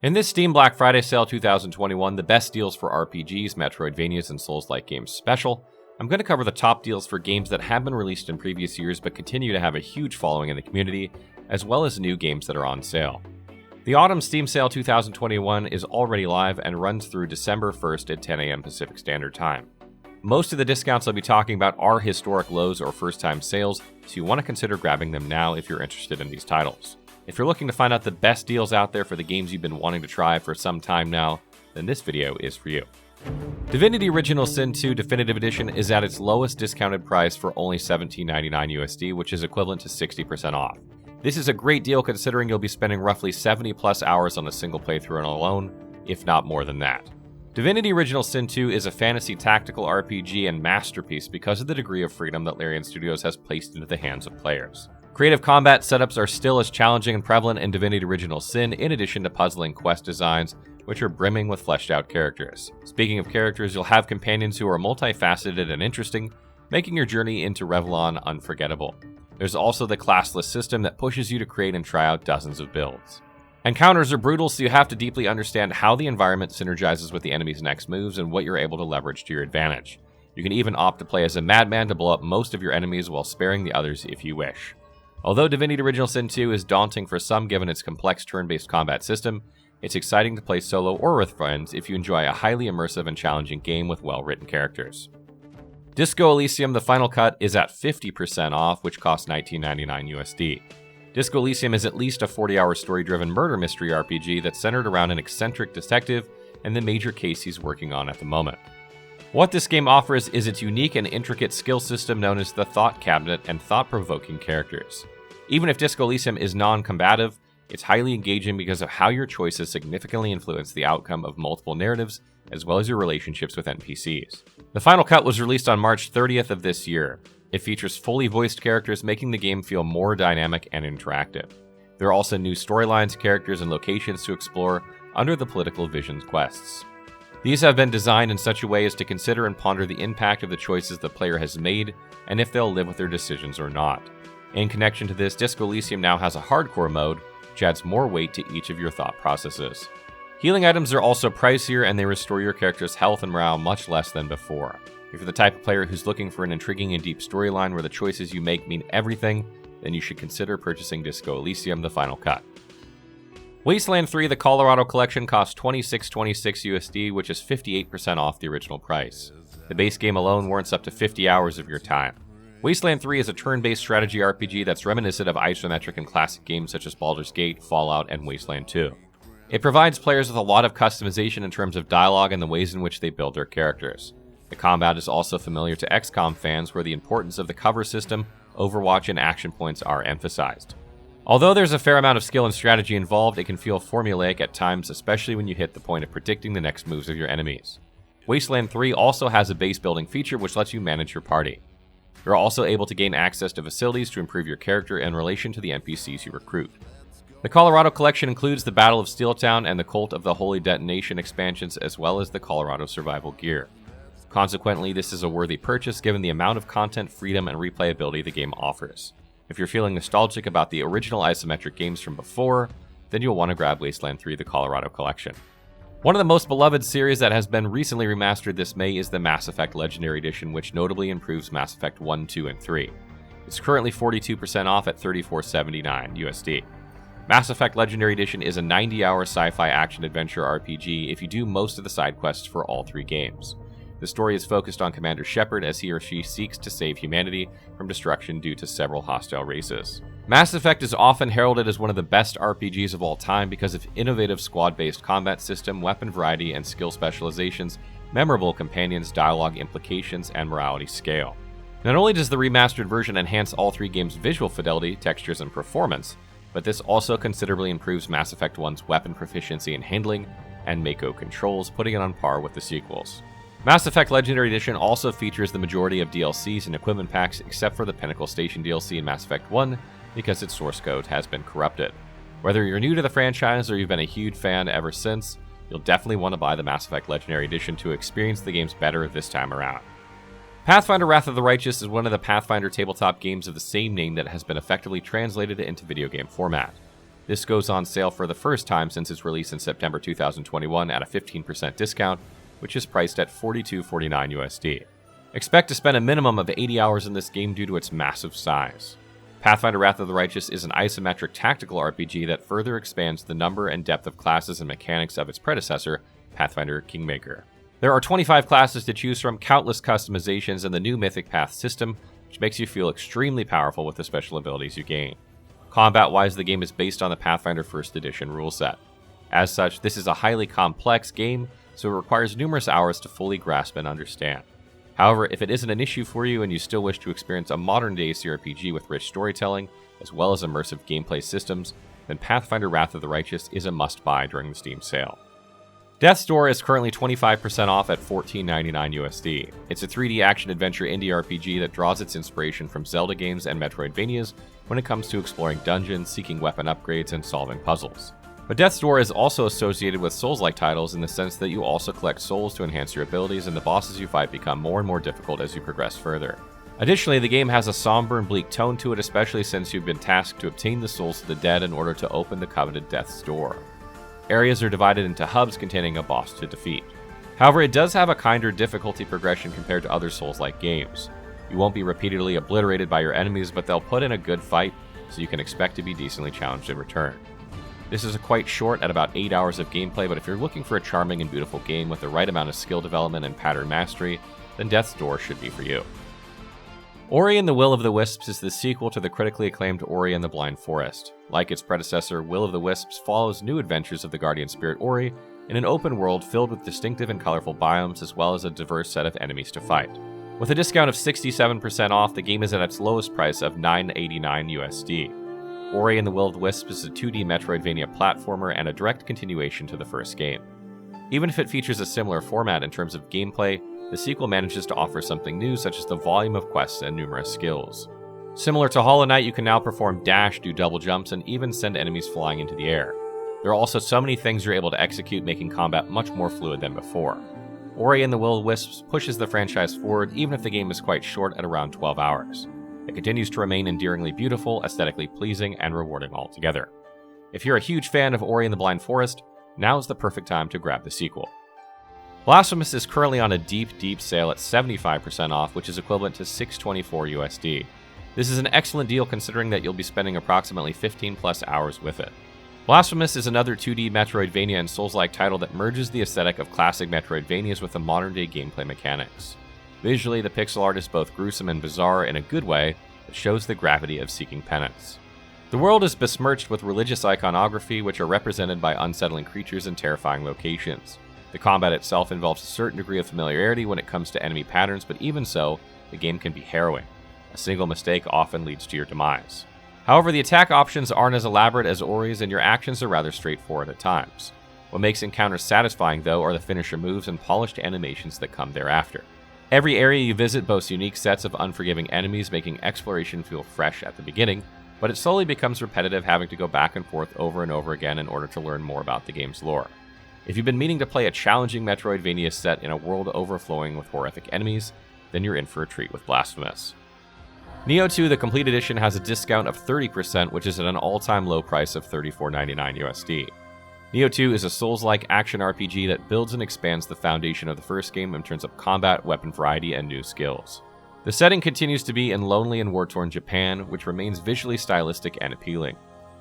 In this Steam Black Friday sale 2021, the best deals for RPGs, Metroidvanias, and Soulslike Games special, I'm going to cover the top deals for games that have been released in previous years but continue to have a huge following in the community, as well as new games that are on sale. The Autumn Steam Sale 2021 is already live and runs through December 1st at 10 a.m. Pacific Standard Time. Most of the discounts I'll be talking about are historic lows or first-time sales, so you want to consider grabbing them now if you're interested in these titles. If you're looking to find out the best deals out there for the games you've been wanting to try for some time now, then this video is for you. Divinity Original Sin 2 Definitive Edition is at its lowest discounted price for only $17.99 USD, which is equivalent to 60% off. This is a great deal considering you'll be spending roughly 70 plus hours on a single playthrough alone, if not more than that. Divinity Original Sin 2 is a fantasy tactical RPG and masterpiece because of the degree of freedom that Larian Studios has placed into the hands of players. Creative combat setups are still as challenging and prevalent in Divinity Original Sin, in addition to puzzling quest designs, which are brimming with fleshed out characters. Speaking of characters, you'll have companions who are multifaceted and interesting, making your journey into Revlon unforgettable. There's also the classless system that pushes you to create and try out dozens of builds. Encounters are brutal, so you have to deeply understand how the environment synergizes with the enemy's next moves and what you're able to leverage to your advantage. You can even opt to play as a madman to blow up most of your enemies while sparing the others if you wish. Although Divinity Original Sin 2 is daunting for some given its complex turn-based combat system, it's exciting to play solo or with friends if you enjoy a highly immersive and challenging game with well-written characters. Disco Elysium The Final Cut is at 50% off, which costs $19.99 USD. Disco Elysium is at least a 40-hour story-driven murder mystery RPG that's centered around an eccentric detective and the major case he's working on at the moment. What this game offers is its unique and intricate skill system known as the Thought Cabinet and thought-provoking characters. Even if Disco Elysium is non-combative, it's highly engaging because of how your choices significantly influence the outcome of multiple narratives, as well as your relationships with NPCs. The Final Cut was released on March 30th of this year. It features fully voiced characters, making the game feel more dynamic and interactive. There are also new storylines, characters, and locations to explore under the Political Visions quests. These have been designed in such a way as to consider and ponder the impact of the choices the player has made and if they'll live with their decisions or not. In connection to this, Disco Elysium now has a hardcore mode, which adds more weight to each of your thought processes. Healing items are also pricier and they restore your character's health and morale much less than before. If you're the type of player who's looking for an intriguing and deep storyline where the choices you make mean everything, then you should consider purchasing Disco Elysium The Final Cut. Wasteland 3 The Colorado Collection costs $26.26 USD, which is 58% off the original price. The base game alone warrants up to 50 hours of your time. Wasteland 3 is a turn-based strategy RPG that's reminiscent of isometric and classic games such as Baldur's Gate, Fallout, and Wasteland 2. It provides players with a lot of customization in terms of dialogue and the ways in which they build their characters. The combat is also familiar to XCOM fans, where the importance of the cover system, Overwatch, and action points are emphasized. Although there's a fair amount of skill and strategy involved, it can feel formulaic at times, especially when you hit the point of predicting the next moves of your enemies. Wasteland 3 also has a base building feature which lets you manage your party. You're also able to gain access to facilities to improve your character in relation to the NPCs you recruit. The Colorado Collection includes the Battle of Steeltown and the Cult of the Holy Detonation expansions, as well as the Colorado Survival gear. Consequently, this is a worthy purchase given the amount of content, freedom, and replayability the game offers. If you're feeling nostalgic about the original isometric games from before, then you'll want to grab Wasteland 3 The Colorado Collection. One of the most beloved series that has been recently remastered this May is the Mass Effect Legendary Edition, which notably improves Mass Effect 1, 2, and 3. It's currently 42% off at $34.79 USD. Mass Effect Legendary Edition is a 90-hour sci-fi action-adventure RPG if you do most of the side quests for all three games. The story is focused on Commander Shepard as he or she seeks to save humanity from destruction due to several hostile races. Mass Effect is often heralded as one of the best RPGs of all time because of innovative squad-based combat system, weapon variety, and skill specializations, memorable companions, dialogue implications, and morality scale. Not only does the remastered version enhance all three games' visual fidelity, textures, and performance, but this also considerably improves Mass Effect 1's weapon proficiency and handling, and Mako controls, putting it on par with the sequels. Mass Effect Legendary Edition also features the majority of DLCs and equipment packs except for the Pinnacle Station DLC in Mass Effect 1 because its source code has been corrupted. Whether you're new to the franchise or you've been a huge fan ever since, you'll definitely want to buy the Mass Effect Legendary Edition to experience the games better this time around. Pathfinder Wrath of the Righteous is one of the Pathfinder tabletop games of the same name that has been effectively translated into video game format. This goes on sale for the first time since its release in September 2021 at a 15% discount, which is priced at $42.49 USD. Expect to spend a minimum of 80 hours in this game due to its massive size. Pathfinder Wrath of the Righteous is an isometric tactical RPG that further expands the number and depth of classes and mechanics of its predecessor, Pathfinder Kingmaker. There are 25 classes to choose from, countless customizations, and the new Mythic Path system, which makes you feel extremely powerful with the special abilities you gain. Combat-wise, the game is based on the Pathfinder 1st Edition rule set. As such, this is a highly complex game, so it requires numerous hours to fully grasp and understand. However, if it isn't an issue for you and you still wish to experience a modern-day CRPG with rich storytelling, as well as immersive gameplay systems, then Pathfinder Wrath of the Righteous is a must-buy during the Steam sale. Death's Door is currently 25% off at $14.99 USD. It's a 3D action-adventure indie RPG that draws its inspiration from Zelda games and Metroidvanias when it comes to exploring dungeons, seeking weapon upgrades, and solving puzzles. But Death's Door is also associated with Souls-like titles in the sense that you also collect souls to enhance your abilities, and the bosses you fight become more and more difficult as you progress further. Additionally, the game has a somber and bleak tone to it, especially since you've been tasked to obtain the souls of the dead in order to open the coveted Death's Door. Areas are divided into hubs containing a boss to defeat. However, it does have a kinder difficulty progression compared to other Souls-like games. You won't be repeatedly obliterated by your enemies, but they'll put in a good fight, so you can expect to be decently challenged in return. This is quite short at about 8 hours of gameplay, but if you're looking for a charming and beautiful game with the right amount of skill development and pattern mastery, then Death's Door should be for you. Ori and the Will of the Wisps is the sequel to the critically acclaimed Ori and the Blind Forest. Like its predecessor, Will of the Wisps follows new adventures of the guardian spirit Ori in an open world filled with distinctive and colorful biomes as well as a diverse set of enemies to fight. With a discount of 67% off, the game is at its lowest price of $9.89 USD. Ori and the Will of the Wisps is a 2D Metroidvania platformer and a direct continuation to the first game. Even if it features a similar format in terms of gameplay, the sequel manages to offer something new, such as the volume of quests and numerous skills. Similar to Hollow Knight, you can now perform dash, do double jumps, and even send enemies flying into the air. There are also so many things you're able to execute, making combat much more fluid than before. Ori and the Will of the Wisps pushes the franchise forward, even if the game is quite short at around 12 hours. It continues to remain endearingly beautiful, aesthetically pleasing, and rewarding altogether. If you're a huge fan of Ori and the Blind Forest, now is the perfect time to grab the sequel. Blasphemous is currently on a deep sale at 75% off, which is equivalent to $6.24 USD. This is an excellent deal considering that you'll be spending approximately 15 plus hours with it. Blasphemous is another 2D Metroidvania and Souls-like title that merges the aesthetic of classic Metroidvanias with the modern-day gameplay mechanics. Visually, the pixel art is both gruesome and bizarre in a good way that shows the gravity of seeking penance. The world is besmirched with religious iconography, which are represented by unsettling creatures and terrifying locations. The combat itself involves a certain degree of familiarity when it comes to enemy patterns, but even so, the game can be harrowing. A single mistake often leads to your demise. However, the attack options aren't as elaborate as Ori's, and your actions are rather straightforward at times. What makes encounters satisfying, though, are the finisher moves and polished animations that come thereafter. Every area you visit boasts unique sets of unforgiving enemies, making exploration feel fresh at the beginning, but it slowly becomes repetitive, having to go back and forth over and over again in order to learn more about the game's lore. If you've been meaning to play a challenging Metroidvania set in a world overflowing with horrific enemies, then you're in for a treat with Blasphemous. Nioh 2, the Complete Edition, has a discount of 30%, which is at an all-time low price of $34.99 USD. Nioh 2 is a Souls-like action RPG that builds and expands the foundation of the first game in terms of combat, weapon variety, and new skills. The setting continues to be in lonely and war-torn Japan, which remains visually stylistic and appealing.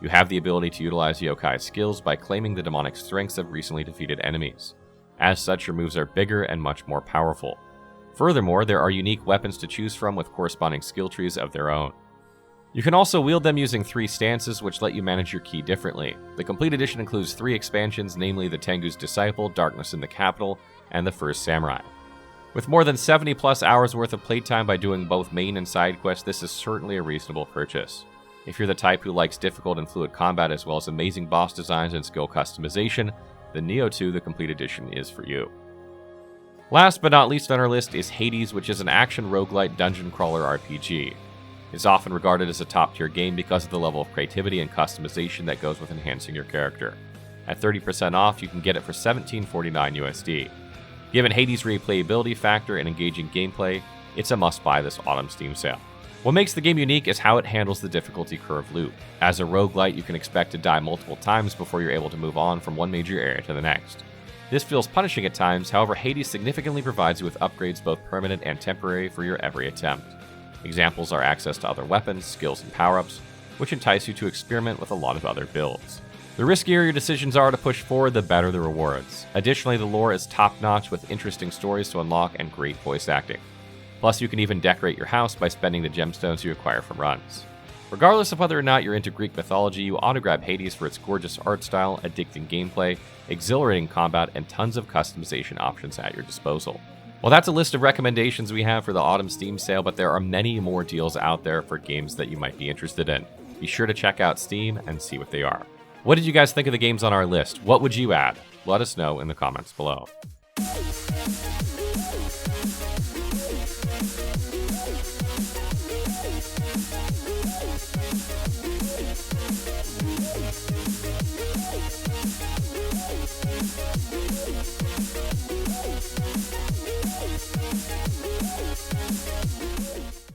You have the ability to utilize yokai skills by claiming the demonic strengths of recently defeated enemies. As such, your moves are bigger and much more powerful. Furthermore, there are unique weapons to choose from with corresponding skill trees of their own. You can also wield them using 3 stances, which let you manage your ki differently. The Complete Edition includes 3 expansions, namely the Tengu's Disciple, Darkness in the Capital, and the First Samurai. With more than 70 plus hours worth of playtime by doing both main and side quests, this is certainly a reasonable purchase. If you're the type who likes difficult and fluid combat as well as amazing boss designs and skill customization, then Nioh 2, the Complete Edition, is for you. Last but not least on our list is Hades, which is an action roguelite dungeon crawler RPG. It's often regarded as a top-tier game because of the level of creativity and customization that goes with enhancing your character. At 30% off, you can get it for $17.49 USD. Given Hades' replayability factor and engaging gameplay, it's a must-buy this autumn Steam sale. What makes the game unique is how it handles the difficulty curve loop. As a roguelite, you can expect to die multiple times before you're able to move on from one major area to the next. This feels punishing at times, however Hades significantly provides you with upgrades both permanent and temporary for your every attempt. Examples are access to other weapons, skills, and power-ups, which entice you to experiment with a lot of other builds. The riskier your decisions are to push forward, the better the rewards. Additionally, the lore is top-notch with interesting stories to unlock and great voice acting. Plus, you can even decorate your house by spending the gemstones you acquire from runs. Regardless of whether or not you're into Greek mythology, you ought to grab Hades for its gorgeous art style, addicting gameplay, exhilarating combat, and tons of customization options at your disposal. Well, that's a list of recommendations we have for the autumn Steam sale, but there are many more deals out there for games that you might be interested in. Be sure to check out Steam and see what they are. What did you guys think of the games on our list? What would you add? Let us know in the comments below.